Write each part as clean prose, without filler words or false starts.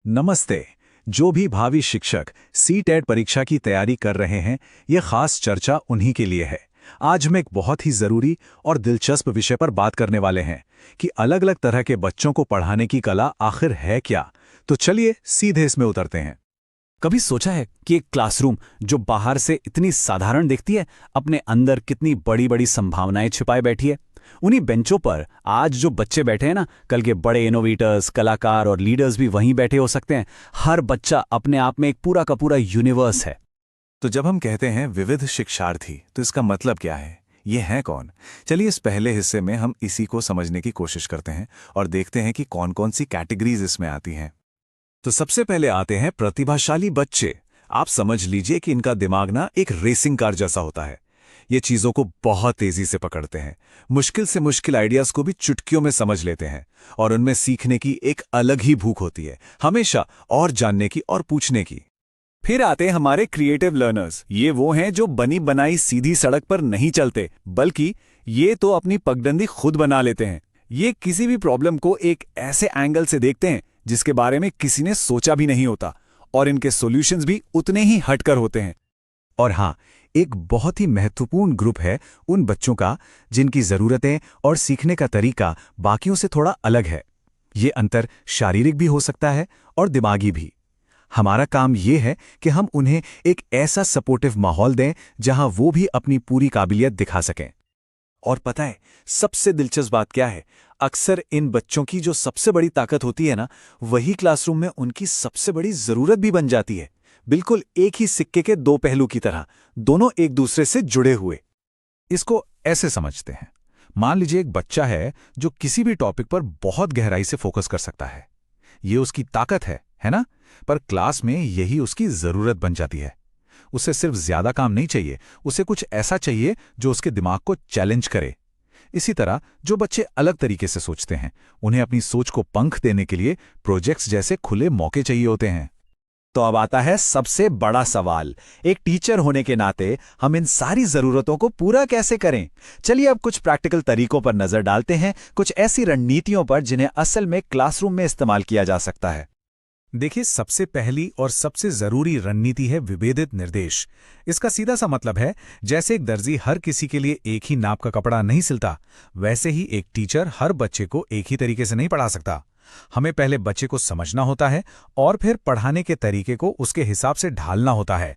नमस्ते। जो भी भावी शिक्षक सीटेट परीक्षा की तैयारी कर रहे हैं, ये खास चर्चा उन्हीं के लिए है। आज हम एक बहुत ही जरूरी और दिलचस्प विषय पर बात करने वाले हैं कि अलग अलग तरह के बच्चों को पढ़ाने की कला आखिर है क्या। तो चलिए सीधे इसमें उतरते हैं। कभी सोचा है कि एक क्लासरूम जो बाहर से इतनी साधारण दिखती है, अपने अंदर कितनी बड़ी बड़ी संभावनाएं छिपाए बैठी है। उन्हीं बेंचों पर आज जो बच्चे बैठे हैं ना, कल के बड़े इनोवेटर्स, कलाकार और लीडर्स भी वहीं बैठे हो सकते हैं। हर बच्चा अपने आप में एक पूरा का पूरा यूनिवर्स है। तो जब हम कहते हैं विविध शिक्षार्थी, तो इसका मतलब क्या है? ये हैं कौन? चलिए इस पहले हिस्से में हम इसी को समझने की कोशिश करते हैं और देखते हैं कि कौन कौन सी कैटेगरीज इसमें आती हैं। तो सबसे पहले आते हैं प्रतिभाशाली बच्चे। आप समझ लीजिए कि इनका दिमाग ना एक रेसिंग कार जैसा होता है। ये चीजों को बहुत तेजी से पकड़ते हैं, मुश्किल से मुश्किल आइडियाज को भी चुटकियों में समझ लेते हैं और उनमें सीखने की एक अलग ही भूख होती है, हमेशा और जानने की और पूछने की। फिर आते हैं हमारे क्रिएटिव लर्नर्स। ये वो हैं जो बनी बनाई सीधी सड़क पर नहीं चलते, बल्कि ये तो अपनी पगडंडी खुद बना लेते हैं। ये किसी भी प्रॉब्लम को एक ऐसे एंगल से देखते हैं जिसके बारे में किसी ने सोचा भी नहीं होता, और इनके सॉल्यूशंस भी उतने ही हटकर होते हैं। और हाँ, एक बहुत ही महत्वपूर्ण ग्रुप है उन बच्चों का जिनकी जरूरतें और सीखने का तरीका बाकियों से थोड़ा अलग है। ये अंतर शारीरिक भी हो सकता है और दिमागी भी। हमारा काम ये है कि हम उन्हें एक ऐसा सपोर्टिव माहौल दें जहां वो भी अपनी पूरी काबिलियत दिखा सकें। और पता है सबसे दिलचस्प बात क्या है? अक्सर इन बच्चों की जो सबसे बड़ी ताकत होती है ना, वही क्लासरूम में उनकी सबसे बड़ी जरूरत भी बन जाती है। बिल्कुल एक ही सिक्के के दो पहलू की तरह, दोनों एक दूसरे से जुड़े हुए। इसको ऐसे समझते हैं। मान लीजिए एक बच्चा है जो किसी भी टॉपिक पर बहुत गहराई से फोकस कर सकता है। ये उसकी ताकत है ना? पर क्लास में यही उसकी जरूरत बन जाती है। उसे सिर्फ ज्यादा काम नहीं चाहिए, उसे कुछ ऐसा चाहिए जो उसके दिमाग को चैलेंज करे। इसी तरह जो बच्चे अलग तरीके से सोचते हैं, उन्हें अपनी सोच को पंख देने के लिए प्रोजेक्ट्स जैसे खुले मौके चाहिए होते हैं। तो अब आता है सबसे बड़ा सवाल। एक टीचर होने के नाते हम इन सारी जरूरतों को पूरा कैसे करें? चलिए अब कुछ प्रैक्टिकल तरीकों पर नजर डालते हैं, कुछ ऐसी रणनीतियों पर जिन्हें असल में क्लासरूम में इस्तेमाल किया जा सकता है। देखिए, सबसे पहली और सबसे जरूरी रणनीति है विभेदित निर्देश। इसका सीधा सा मतलब है, जैसे एक दर्जी हर किसी के लिए एक ही नाप का कपड़ा नहीं सिलता, वैसे ही एक टीचर हर बच्चे को एक ही तरीके से नहीं पढ़ा सकता। हमें पहले बच्चे को समझना होता है और फिर पढ़ाने के तरीके को उसके हिसाब से ढालना होता है।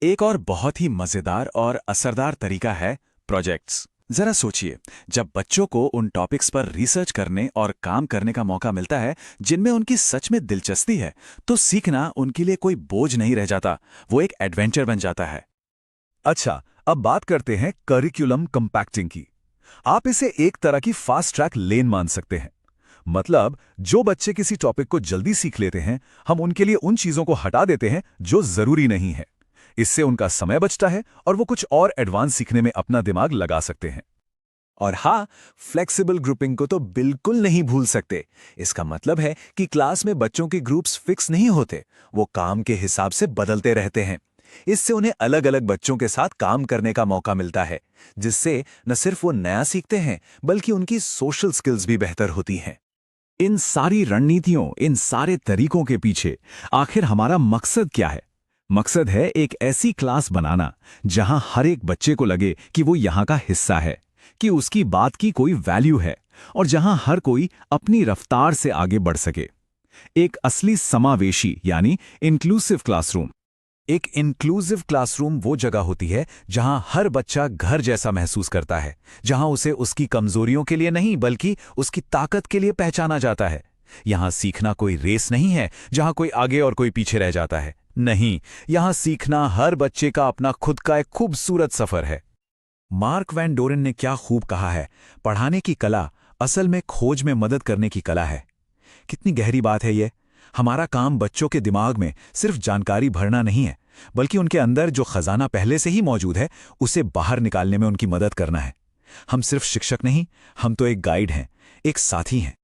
एक और बहुत ही मजेदार और असरदार तरीका है प्रोजेक्ट्स। जरा सोचिए, जब बच्चों को उन टॉपिक्स पर रिसर्च करने और काम करने का मौका मिलता है जिनमें उनकी सच में दिलचस्पी है, तो सीखना उनके लिए कोई बोझ नहीं रह जाता, वो एक एडवेंचर बन जाता है। अच्छा, अब बात करते हैं करिकुलम कंपैक्टिंग की। आप इसे एक तरह की फास्ट ट्रैक लेन मान सकते हैं। मतलब जो बच्चे किसी टॉपिक को जल्दी सीख लेते हैं, हम उनके लिए उन चीजों को हटा देते हैं जो जरूरी नहीं है। इससे उनका समय बचता है और वो कुछ और एडवांस सीखने में अपना दिमाग लगा सकते हैं। और हाँ, फ्लेक्सिबल ग्रुपिंग को तो बिल्कुल नहीं भूल सकते। इसका मतलब है कि क्लास में बच्चों के ग्रुप्स फिक्स नहीं होते, वो काम के हिसाब से बदलते रहते हैं। इससे उन्हें अलग अलग बच्चों के साथ काम करने का मौका मिलता है, जिससे न सिर्फ वो नया सीखते हैं, बल्कि उनकी सोशल स्किल्स भी बेहतर होती हैं। इन सारी रणनीतियों, इन सारे तरीकों के पीछे आखिर हमारा मकसद क्या है? मकसद है एक ऐसी क्लास बनाना जहां हर एक बच्चे को लगे कि वो यहां का हिस्सा है, कि उसकी बात की कोई वैल्यू है, और जहां हर कोई अपनी रफ्तार से आगे बढ़ सके। एक असली समावेशी यानी इंक्लूसिव क्लासरूम। एक इंक्लूसिव क्लासरूम वो जगह होती है जहां हर बच्चा घर जैसा महसूस करता है, जहां उसे उसकी कमजोरियों के लिए नहीं बल्कि उसकी ताकत के लिए पहचाना जाता है। यहां सीखना कोई रेस नहीं है जहां कोई आगे और कोई पीछे रह जाता है। नहीं, यहां सीखना हर बच्चे का अपना खुद का एक खूबसूरत सफर है। मार्क वैन डोरेन ने क्या खूब कहा है, पढ़ाने की कला असल में खोज में मदद करने की कला है। कितनी गहरी बात है ये। हमारा काम बच्चों के दिमाग में सिर्फ जानकारी भरना नहीं है, बल्कि उनके अंदर जो खजाना पहले से ही मौजूद है उसे बाहर निकालने में उनकी मदद करना है। हम सिर्फ शिक्षक नहीं, हम तो एक गाइड हैं, एक साथी हैं।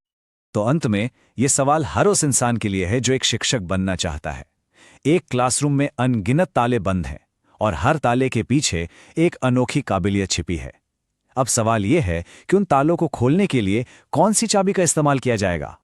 तो अंत में ये सवाल हर उस इंसान के लिए है जो एक शिक्षक बनना चाहता है। एक क्लासरूम में अनगिनत ताले बंद हैं और हर ताले के पीछे एक अनोखी काबिलियत छिपी है। अब सवाल यह है कि उन तालों को खोलने के लिए कौन सी चाबी का इस्तेमाल किया जाएगा।